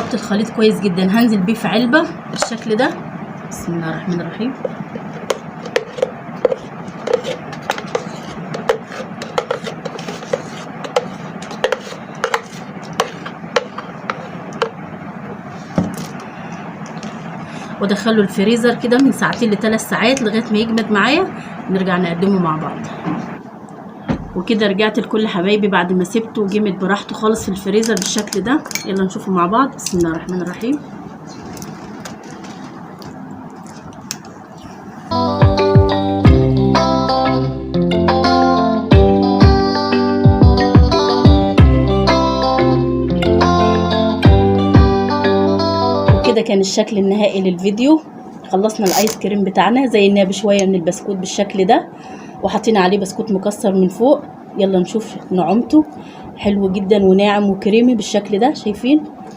ضربت الخليط كويس جدا، هنزل بيه في علبه بالشكل ده. بسم الله الرحمن الرحيم. وادخله الفريزر كده من ساعتين ل3 ساعات لغايه ما يجمد معايا، نرجع نقدمه مع بعض. وكده رجعت لكل حبايبي بعد ما سبته وجمد براحته خالص في الفريزر بالشكل ده. يلا نشوفه مع بعض. بسم الله الرحمن الرحيم. وكده كان الشكل النهائي للفيديو. خلصنا الايس كريم بتاعنا، زيناه بشويه من البسكوت بالشكل ده، وحطينا عليه بسكوت مكسر من فوق. يلا نشوف نعومته، حلو جدا وناعم وكريمي بالشكل ده، شايفين؟